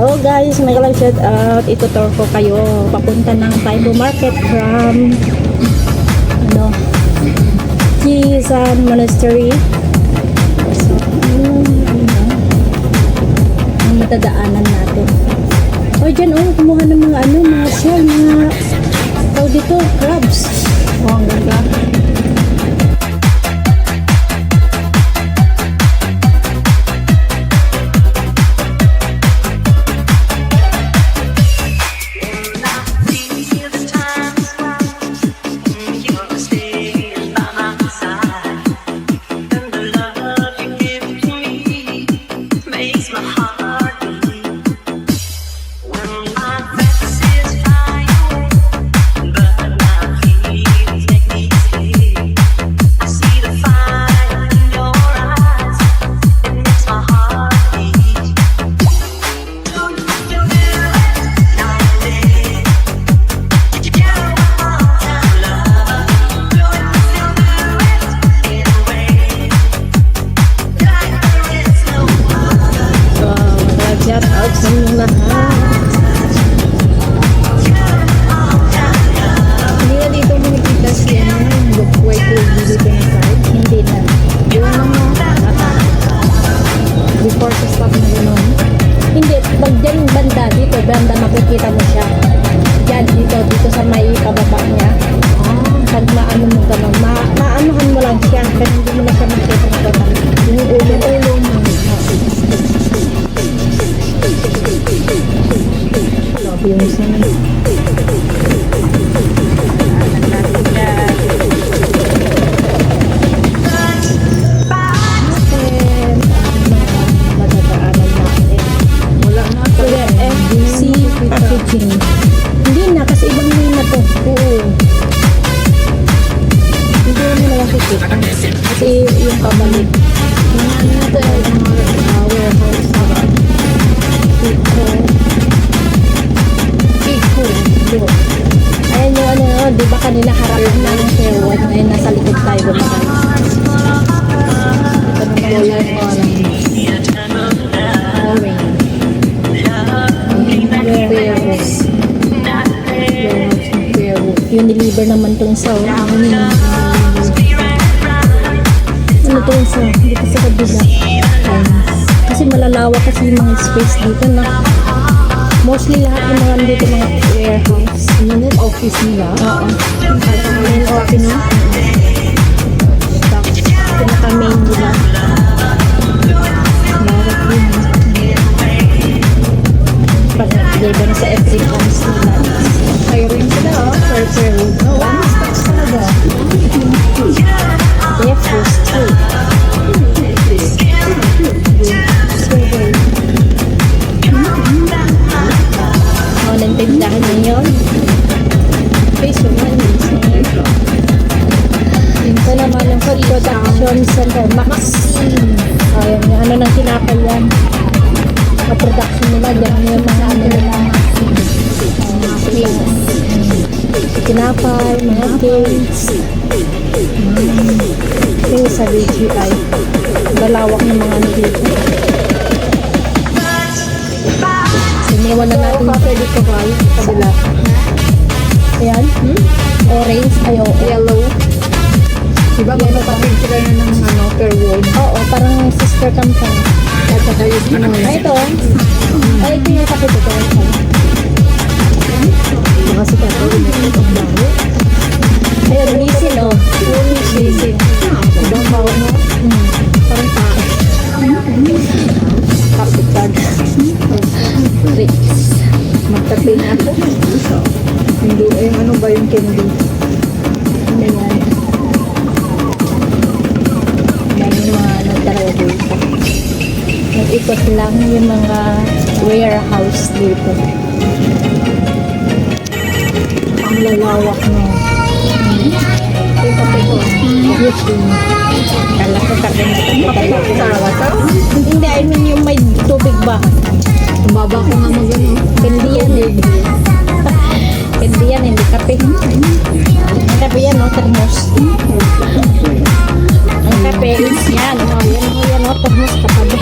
Hello guys, magalang shout out. Itutur ko kayo papunta ng Taibo Market from Jisan Monastery. So, ang matadaanan natin. O dyan, kumuha ng mga mga shell, mga dito, crabs. Ang ganda. Banda makikita mo siya yan dito sa may pababa niya. Pag maano mo gano'n, maanuhan mo lang siya pero hindi mo na siya makikita mo gano'n yung ulo mo. Love yung sana hindi na kasi ibang name na to. Oo. Hindi mo na makikita kasi yung pabalik ito ay warehouse Iko ayan yung diba kanila harap ng Sherwood ay nasa likod tayo gumagal ito naman Unilever naman itong sa itong sa dito sa kabila kasi malalawak kasi yung mga space dito na mostly lahat ng mga dito mga warehouse yun yung office nila main office nila pinaka main nila lahat yun pag nag-deliver na sa every house nila hiring sila per room. One stocks talaga. They have first two. Natindahan niyo yun. Face of money. Ito naman yung food production center. Maxine. Ayan yung ano nang tinapal yan. Production nila. Diyan yung mga ano nila. Tinapay, mga cakes yung sa BGI balawak ng mga ano dito siniwan na natin yung pwede ko ba kabila ayan orange, yellow diba magpapapig sila na ng per wall oo, parang sister company at saka yung ito ito yung kapit ito kasi kato itong bago ayun, lisin lisin ibang bago mo parang taas kapitad tricks magtapin ako hindi, ano ba yung candy ayan yung mga talaga dito nag-ikot lang yung mga warehouse dito ang lalawak na yung kape ko kala ko kape na hindi, I mean yung may tubig ba tumaba ko nga mag-ano hindi yan hindi yan, hindi kape kape yan, thermos ang kape yan, yan, thermos kape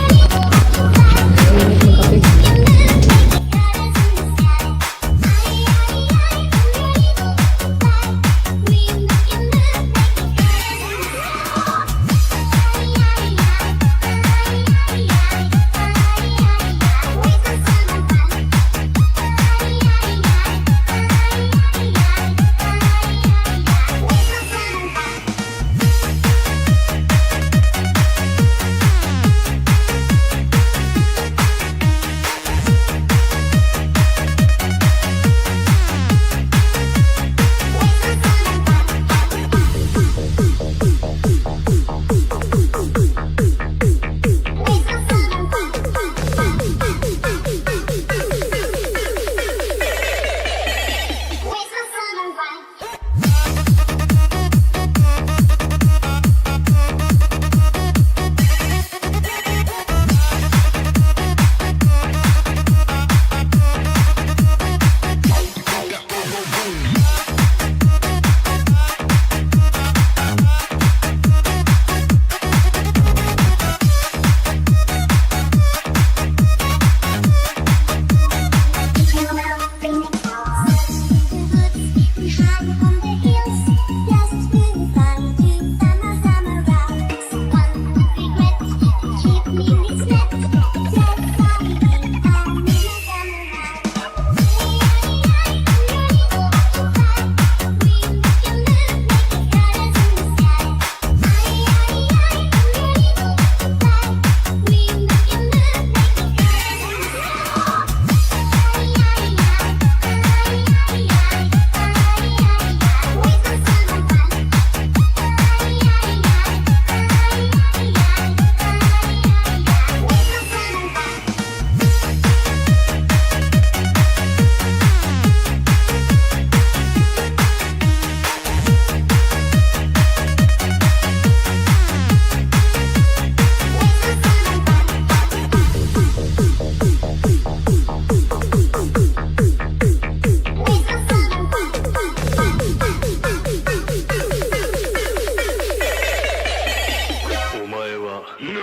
Ng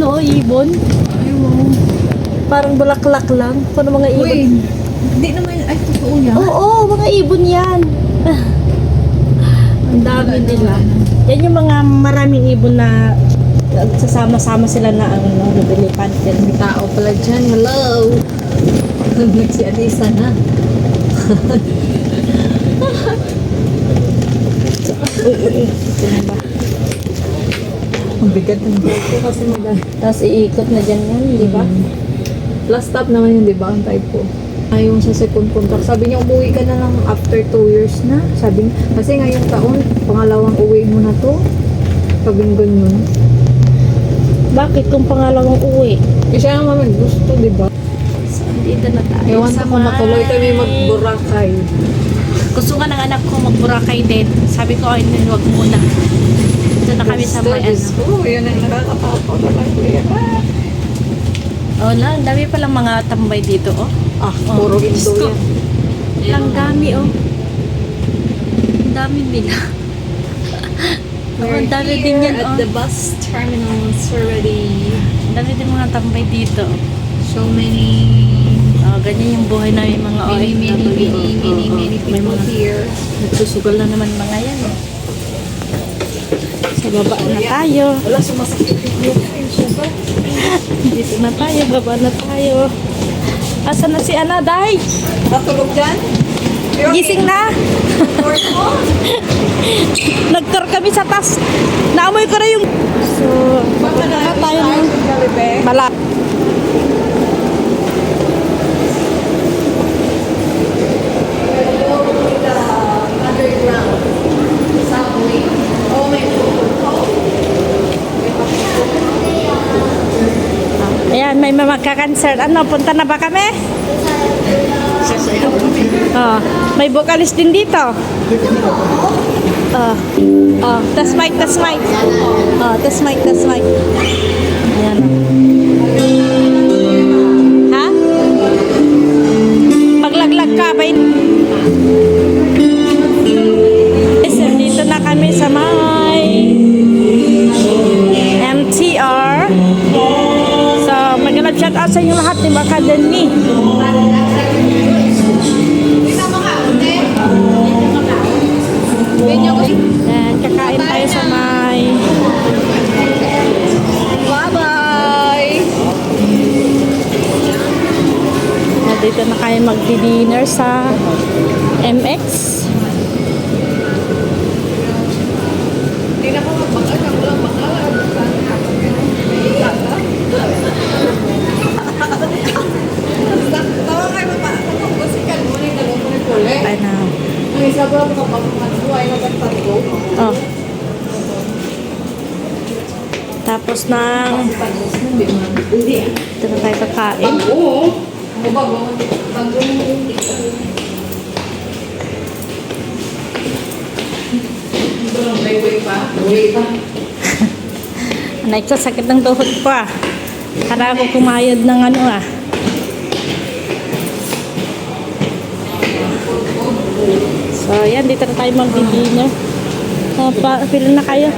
ano, ibon. Parang bulaklak lang. Kung mga ibon. Uy, hindi naman, ay, totoo yan. Oo, mga ibon yan. Ang dami nila. Yan yung mga maraming ibon na sasama-sama sila na ang lumilipad. May tao pala dyan. Hello! Si Alisa na. Ito na ba? Ang bigat ng buhok ko kasi Tapos iikot na dyan yan, di ba? last stop naman yun, di ba? Ang type ko. Yung sa second contract. Sabi niya, umuwi ka na lang after 2 years na. Sabi niya, kasi ngayong taon, pangalawang uwi mo na to. Sabi niya ganun. Bakit kung pangalawang uwi? Eh, siya naman gusto, di ba? So, dito na tayo. Ewan ko kung matuloy kami mag-Boracay. Gusto nga ng anak ko mag-Boracay din. Sabi ko, ay, wag muna. Dito na kami sa may ano. Oo, yun ang nakakatakot na lang. Oh, na, ang dami palang mga tambay dito, oh. Puro Diyos Indo ko. yan. Ang dami, oh. Ang dami nila. Ang dami din yan, oh. At the bus terminals already. Ang dami din mga tambay dito. So many Oh, ganyan yung buhay namin mga OFW. May people mga here. nagsusugal na naman mga yan, oh. Sa baba na tayo. Wala sumasakit yung Dito na tayo, baba na tayo. Asa na si Ana, Day? Natulog dyan? Gising na. Nag-tour kami sa taas. Naamoy ko na yung... So, baka na tayo ng malak. Ayan, may magka-concert. Ano, punta na ba kami? Oh, may vocalist din dito. Test mic, test mic. Test mic, test mic. Ayan. Ha? Paglaglag ka, ba? Dito na kami sa may MTR. So, mag-shout out sa inyo lahat ni Baka Denny. Yan, kakain tayo sa may... Bye-bye! Dito na kayo magdi-dinner sa MX. Hindi na ko magpakal. Ako lang makala. Tawa kayo pa. Musical mo na yung dalawa mo na puli. Ay na. Ang isa ba mga pagkakas ay nagtatlo? Oh. Tapos na... Dito na tayo kakain. Oo. Ano ba? Pag-gawin mo. Ito lang, way pa. Way pa. Nagsasakit ng tuhod ko ah. Para ako kumayod ng ano ah. So yan, dito na tayo mag-dinner. Pila na kayo.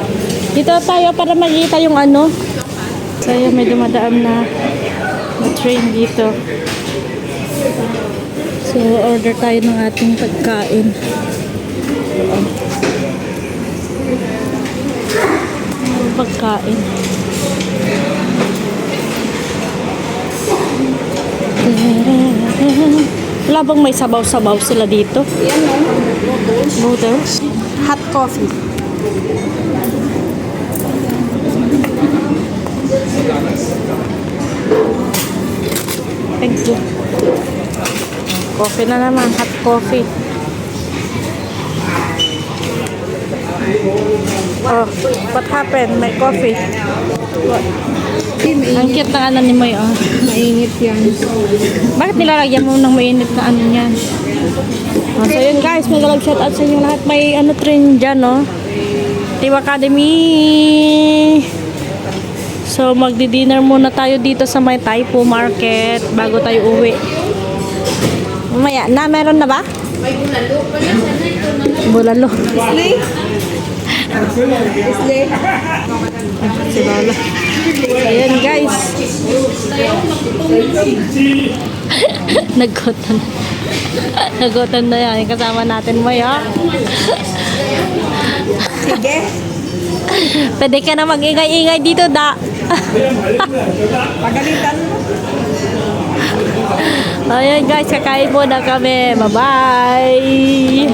Dito tayo para makita yung ano. So yan, may dumadaan na train dito. So order tayo ng ating pagkain. Pagkain. Wala bang may sabaw-sabaw sila dito? Yan o. Noodles. Hot coffee. Thank you. Coffee na naman. Hot coffee. Oh, what happened? May coffee. Ang cute ng ano ni Moy, oh. Mainit yan. Bakit nilalagyan mo ng mainit na ano yan? Oh, so yun guys, magalag shout out sa inyo lahat. May ano trend dyan, no? Team Academy. So magdi-dinner muna tayo dito sa may Taipo Market bago tayo uwi. Mamaya na, meron na ba? May bulalo. Bulalo. Islay? Islay? Si Lola. Ayan guys. Nagutan. Nagutan na yan. Kasama natin mo ya. Sige. Pwede ka na mag-ingay-ingay dito da. Pagalitan mo. Ayan guys, kakain muna kami. Bye-bye.